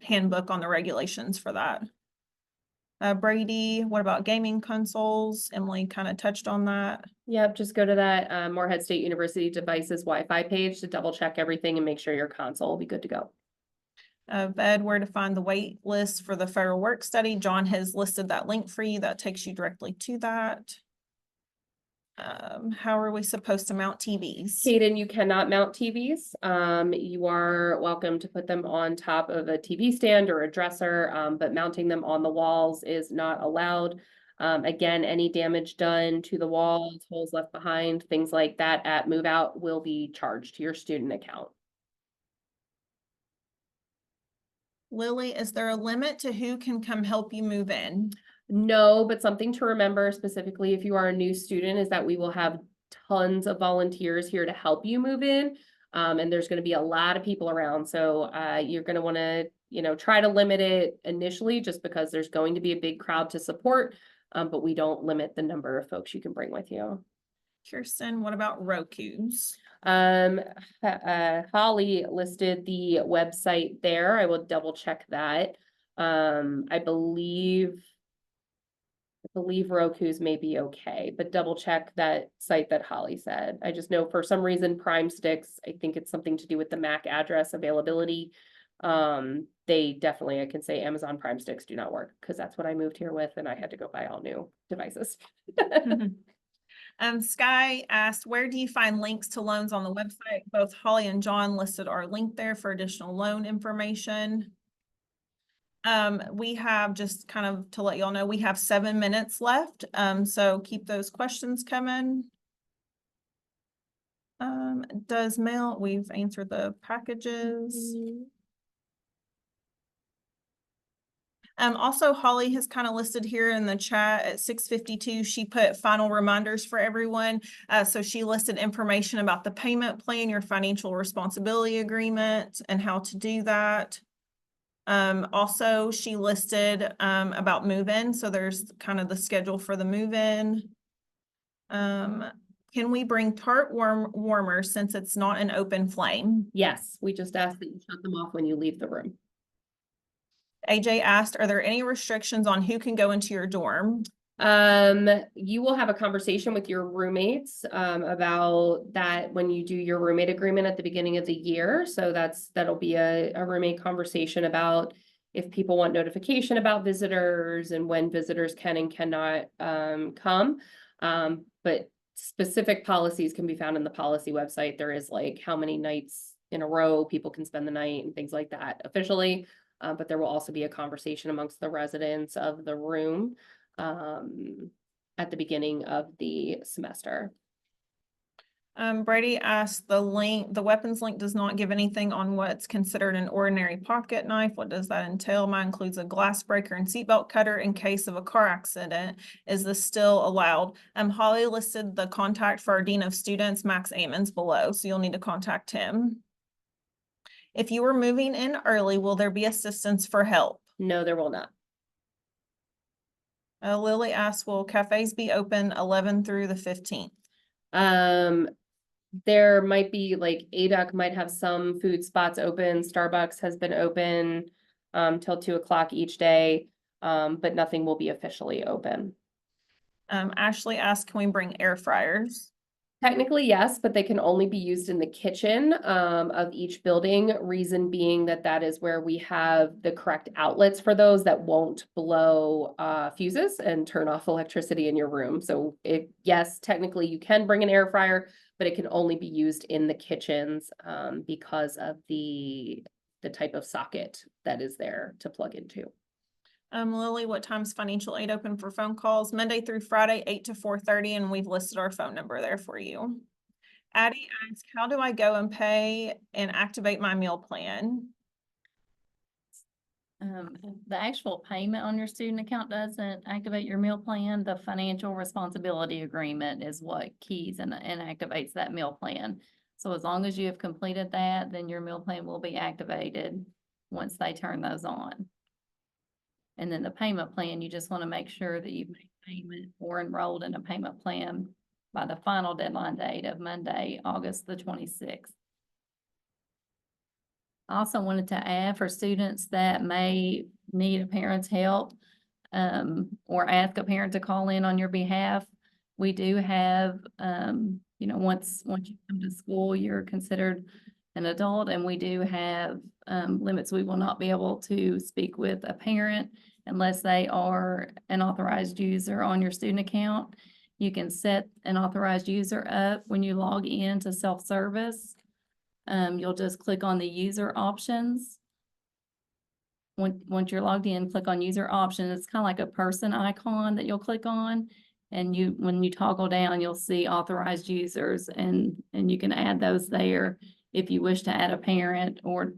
handbook on the regulations for that. Brady, what about gaming consoles? Emily kind of touched on that. Yep, just go to that Morehead State University Devices Wi-Fi page to double check everything and make sure your console will be good to go. Ved, where to find the wait list for the federal work study. John has listed that link for you. That takes you directly to that. How are we supposed to mount TVs? Kaden, you cannot mount TVs. You are welcome to put them on top of a TV stand or a dresser, but mounting them on the walls is not allowed. Again, any damage done to the walls, holes left behind, things like that at move out will be charged to your student account. Lily, is there a limit to who can come help you move in? No, but something to remember specifically if you are a new student is that we will have tons of volunteers here to help you move in. And there's going to be a lot of people around. So you're going to want to, try to limit it initially just because there's going to be a big crowd to support. But we don't limit the number of folks you can bring with you. Kirsten, what about Roku's? Holly listed the website there. I will double check that. I believe Roku's may be okay, but double check that site that Holly said. I just know for some reason Prime Sticks, I think it's something to do with the MAC address availability. They definitely, I can say Amazon Prime Sticks do not work because that's what I moved here with and I had to go buy all new devices. Sky asked, where do you find links to loans on the website? Both Holly and John listed our link there for additional loan information. We have, just kind of to let y'all know, we have 7 minutes left. So keep those questions coming. Does mail, we've answered the packages. Also, Holly has kind of listed here in the chat at 6:52, she put final reminders for everyone. So she listed information about the payment plan, your financial responsibility agreement, and how to do that. Also, she listed about move-in, so there's kind of the schedule for the move-in. Can we bring tart warmers since it's not an open flame? Yes, we just ask that you shut them off when you leave the room. AJ asked, are there any restrictions on who can go into your dorm? You will have a conversation with your roommates, about that when you do your roommate agreement at the beginning of the year. So that'll be a roommate conversation about if people want notification about visitors and when visitors can and cannot, come. But specific policies can be found in the policy website. There is like how many nights in a row people can spend the night and things like that officially. But there will also be a conversation amongst the residents of the room at the beginning of the semester. Brady asked the weapons link does not give anything on what's considered an ordinary pocket knife. What does that entail? Mine includes a glass breaker and seatbelt cutter in case of a car accident. Is this still allowed? Holly listed the contact for our Dean of Students, Max Ammons, below, so you'll need to contact him. If you were moving in early, will there be assistance for help? No, there will not. Lily asked, will cafes be open 11 through the 15th? There might be like ADUC might have some food spots open. Starbucks has been open till 2 o'clock each day, but nothing will be officially open. Ashley asked, can we bring air fryers? Technically, yes, but they can only be used in the kitchen of each building. Reason being that is where we have the correct outlets for those that won't blow fuses and turn off electricity in your room. So yes, technically you can bring an air fryer, but it can only be used in the kitchens because of the type of socket that is there to plug into. Lily, what time's financial aid open for phone calls? Monday through Friday, 8 to 4:30, and we've listed our phone number there for you. Addie asked, how do I go and pay and activate my meal plan? The actual payment on your student account doesn't activate your meal plan. The financial responsibility agreement is what keys and activates that meal plan. So as long as you have completed that, then your meal plan will be activated once they turn those on. And then the payment plan, you just want to make sure that you've made payment or enrolled in a payment plan by the final deadline date of Monday, August the 26th. I also wanted to add for students that may need a parent's help or ask a parent to call in on your behalf. We do have, once you come to school, you're considered an adult, and we do have limits. We will not be able to speak with a parent unless they are an authorized user on your student account. You can set an authorized user up when you log in to self-service. You'll just click on the user options. Once you're logged in, click on user options. It's kind of like a person icon that you'll click on. And when you toggle down, you'll see authorized users, and you can add those there if you wish to add a parent or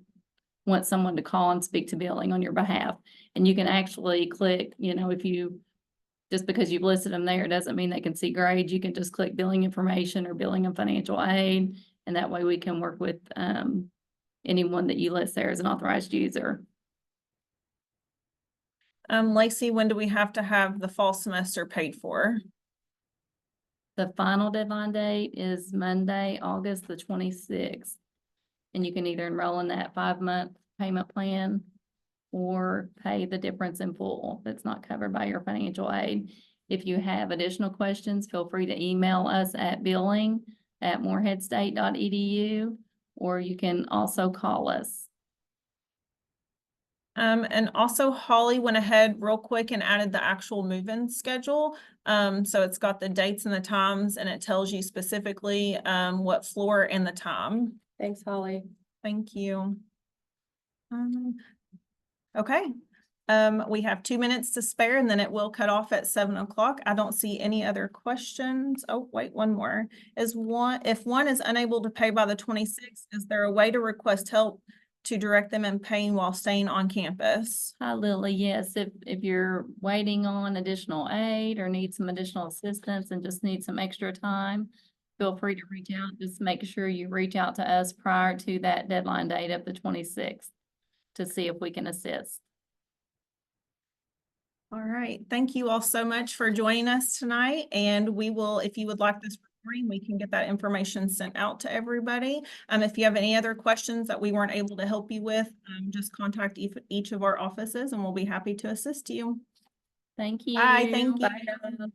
want someone to call and speak to billing on your behalf. And you can actually click, just because you've listed them there, doesn't mean they can see grades. You can just click billing information or billing and financial aid. And that way we can work with anyone that you list there as an authorized user. Lacey, when do we have to have the fall semester paid for? The final deadline date is Monday, August the 26th. And you can either enroll in that 5-month payment plan or pay the difference in full that's not covered by your financial aid. If you have additional questions, feel free to email us at billing@moreheadstate.edu, or you can also call us. And also Holly went ahead real quick and added the actual move-in schedule. So it's got the dates and the times, and it tells you specifically what floor and the time. Thanks, Holly. Thank you. Okay. We have 2 minutes to spare, and then it will cut off at 7 o'clock. I don't see any other questions. Oh, wait, one more. If one is unable to pay by the 26th, is there a way to request help to direct them in paying while staying on campus. Hi, Lily. Yes, if you're waiting on additional aid or need some additional assistance and just need some extra time, feel free to reach out. Just make sure you reach out to us prior to that deadline date of the 26th to see if we can assist. All right, thank you all so much for joining us tonight, and we will, if you would like this recording, we can get that information sent out to everybody. If you have any other questions that we weren't able to help you with, just contact each of our offices and we'll be happy to assist you. Thank you. Bye, thank you. Bye.